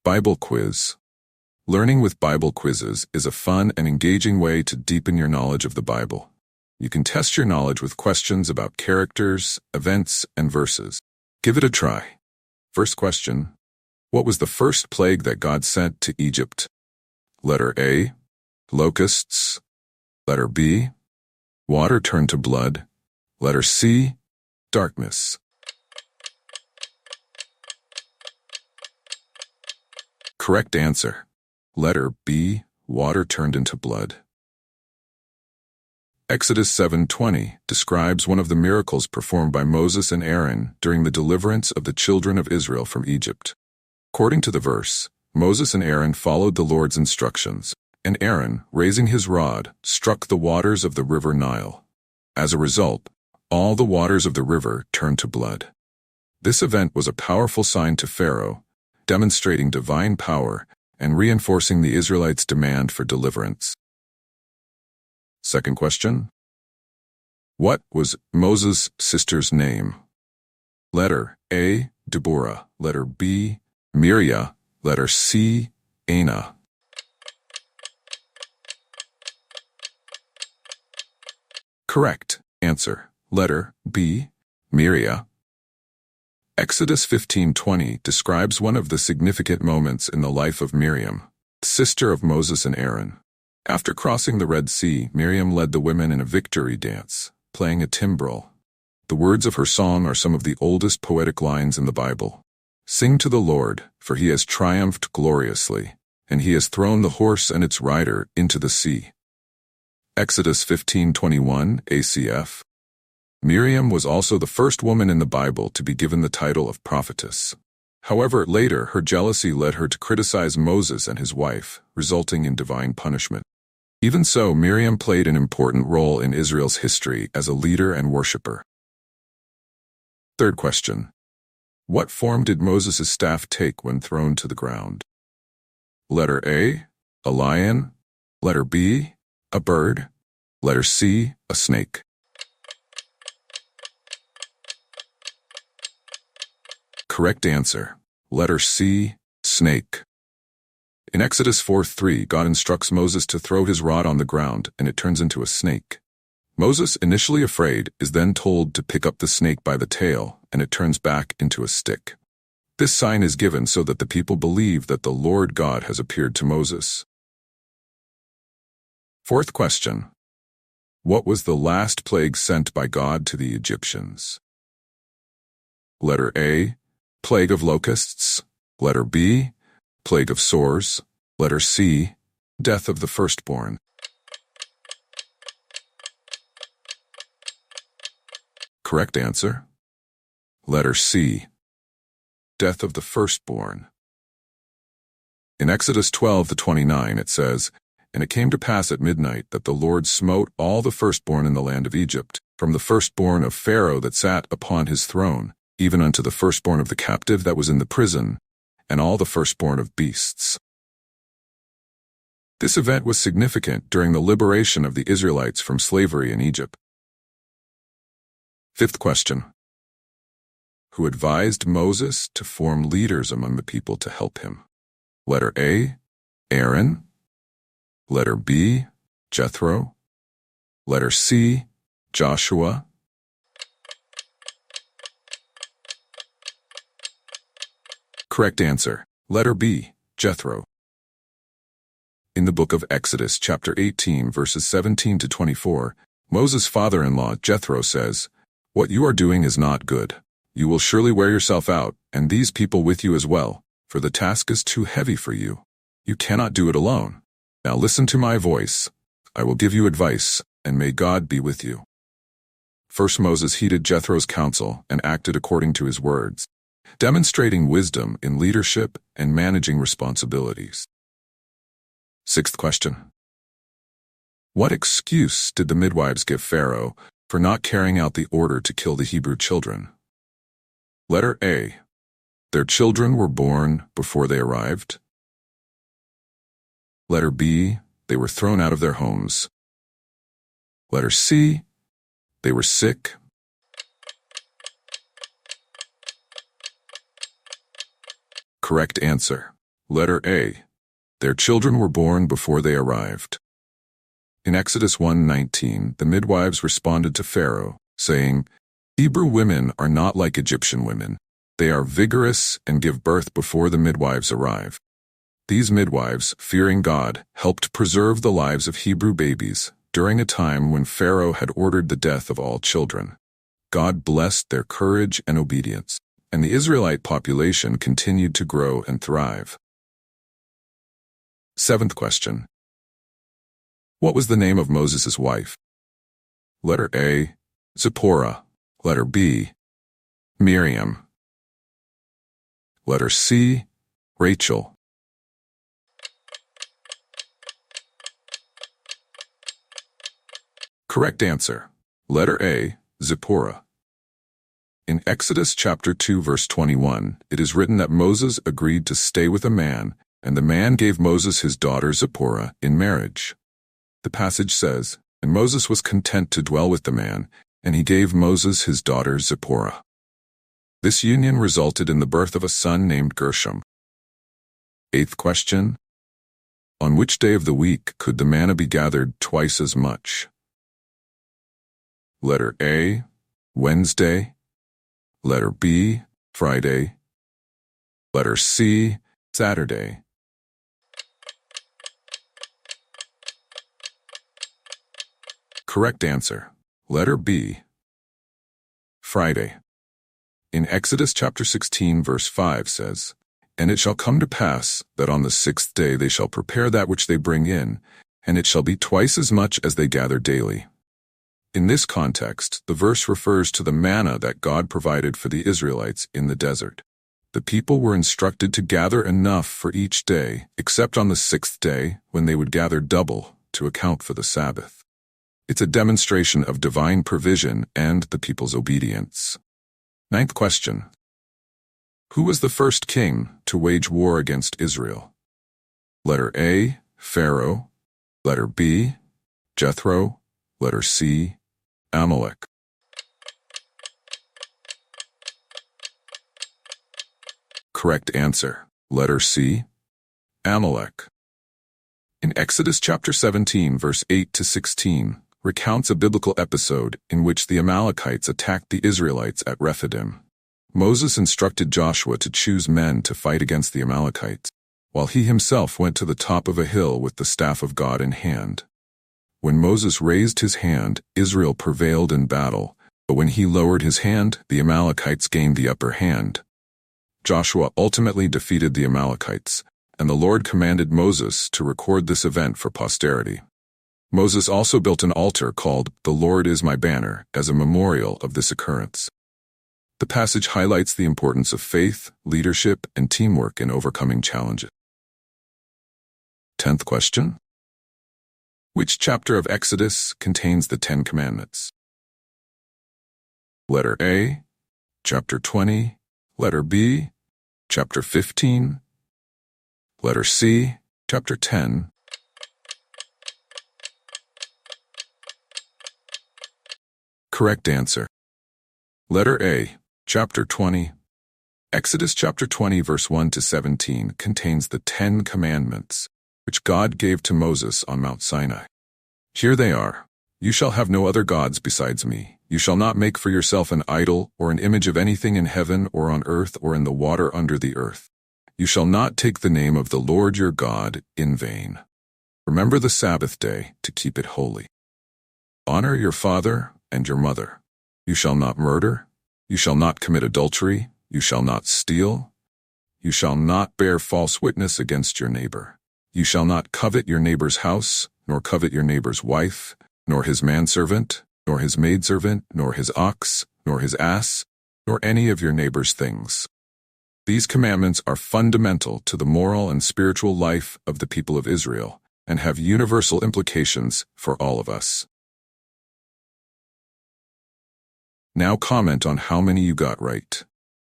Bible quiz. Learning with Bible quizzes is a fun and engaging way to deepen your knowledge of the Bible. You can test your knowledge with questions about characters, events, and verses. Give it a try. First question. What was the first plague that God sent to Egypt? Letter A, locusts. Letter B, water turned to blood. Letter C, darkness. Correct answer. Letter B, water turned into blood. Exodus 7:20 describes one of the miracles performed by Moses and Aaron during the deliverance of the children of Israel from Egypt. According to the verse, Moses and Aaron followed the Lord's instructions, and Aaron, raising his rod, struck the waters of the river Nile. As a result, all the waters of the river turned to blood. This event was a powerful sign to Pharaoh, demonstrating divine power and reinforcing the Israelites' demand for deliverance. Second question. What was Moses' sister's name? Letter A, Deborah. Letter B, Miriam. Letter C, Anna. Correct answer. Letter B, Miriam. Exodus 15:20 describes one of the significant moments in the life of Miriam, sister of Moses and Aaron. After crossing the Red Sea, Miriam led the women in a victory dance, playing a timbrel. The words of her song are some of the oldest poetic lines in the Bible. Sing to the Lord, for he has triumphed gloriously, and he has thrown the horse and its rider into the sea. Exodus 15:21 ACF. Miriam was also the first woman in the Bible to be given the title of prophetess. However, later her jealousy led her to criticize Moses and his wife, resulting in divine punishment. Even so, Miriam played an important role in Israel's history as a leader and worshiper. Third question. What form did Moses' staff take when thrown to the ground? Letter A, a lion. Letter B, a bird. Letter C, a snake. Correct answer. Letter C, snake. In Exodus 4:3, God instructs Moses to throw his rod on the ground, and it turns into a snake. Moses, initially afraid, is then told to pick up the snake by the tail, and it turns back into a stick. This sign is given so that the people believe that the Lord God has appeared to Moses. Fourth question. What was the last plague sent by God to the Egyptians? Letter A, plague of locusts. Letter B, plague of sores. Letter C, death of the firstborn. Correct answer. Letter C, death of the firstborn. In Exodus 12:29 it says, And it came to pass at midnight that the Lord smote all the firstborn in the land of Egypt, from the firstborn of Pharaoh that sat upon his throne, even unto the firstborn of the captive that was in the prison, and all the firstborn of beasts. This event was significant during the liberation of the Israelites from slavery in Egypt. Fifth question. Who advised Moses to form leaders among the people to help him? Letter A, Aaron. Letter B, Jethro. Letter C, Joshua. Correct answer. Letter B, Jethro. In the book of Exodus, chapter 18, verses 17 to 24, Moses' father-in-law, Jethro, says, What you are doing is not good. You will surely wear yourself out, and these people with you as well, for the task is too heavy for you. You cannot do it alone. Now listen to my voice. I will give you advice, and may God be with you. First Moses heeded Jethro's counsel and acted according to his words, demonstrating wisdom in leadership and managing responsibilities. Sixth question. What excuse did the midwives give Pharaoh for not carrying out the order to kill the Hebrew children? Letter A. Their children were born before they arrived. Letter B. They were thrown out of their homes. Letter C. They were sick. Correct answer. Letter A. Their children were born before they arrived. In Exodus 1:19, the midwives responded to Pharaoh, saying, Hebrew women are not like Egyptian women. They are vigorous and give birth before the midwives arrive. These midwives, fearing God, helped preserve the lives of Hebrew babies during a time when Pharaoh had ordered the death of all children. God blessed their courage and obedience, and the Israelite population continued to grow and thrive. 7th question. What was the name of Moses' wife? Letter A. Zipporah. Letter B. Miriam. Letter C. Rachel. Correct answer. Letter A. Zipporah. In Exodus chapter 2 verse 21, it is written that Moses agreed to stay with a man, and the man gave Moses his daughter Zipporah in marriage. The passage says, And Moses was content to dwell with the man, and he gave Moses his daughter Zipporah. This union resulted in the birth of a son named Gershom. 8th question. On which day of the week could the manna be gathered twice as much? Letter A. Wednesday. Letter B. Friday. Letter C. Saturday. Correct answer. Letter B. Friday. In Exodus chapter 16 verse 5 says, And it shall come to pass that on the 6th day they shall prepare that which they bring in, and it shall be twice as much as they gather daily. In this context, the verse refers to the manna that God provided for the Israelites in the desert. The people were instructed to gather enough for each day, except on the 6th day, when they would gather double to account for the Sabbath. It's a demonstration of divine provision and the people's obedience. 9th question. Who was the first king to wage war against Israel? Letter A. Pharaoh. Letter B. Jethro. Letter C. Amalek. Correct answer. Letter C. Amalek. In Exodus chapter 17 verse 8 to 16, recounts a biblical episode in which the Amalekites attacked the Israelites at Rephidim. Moses instructed Joshua to choose men to fight against the Amalekites, while he himself went to the top of a hill with the staff of God in hand. When Moses raised his hand, Israel prevailed in battle, but when he lowered his hand, the Amalekites gained the upper hand. Joshua ultimately defeated the Amalekites, and the Lord commanded Moses to record this event for posterity. Moses also built an altar called "The Lord is my banner" as a memorial of this occurrence. The passage highlights the importance of faith, leadership, and teamwork in overcoming challenges. 10th question. Which chapter of Exodus contains the 10 Commandments? Letter A. Chapter 20. Letter B. Chapter 15. Letter C. Chapter 10. Correct answer. Letter A. Chapter 20. Exodus chapter 20 verse 1 to 17 contains the 10 Commandments, which God gave to Moses on Mount Sinai. Here they are. You shall have no other gods besides me. You shall not make for yourself an idol or an image of anything in heaven or on earth or in the water under the earth. You shall not take the name of the Lord your God in vain. Remember the Sabbath day to keep it holy. Honor your father and your mother. You shall not murder. You shall not commit adultery. You shall not steal. You shall not bear false witness against your neighbor. You shall not covet your neighbor's house, nor covet your neighbor's wife, nor his manservant, nor his maidservant, nor his ox, nor his ass, nor any of your neighbor's things. These commandments are fundamental to the moral and spiritual life of the people of Israel and have universal implications for all of us. Now comment on how many you got right.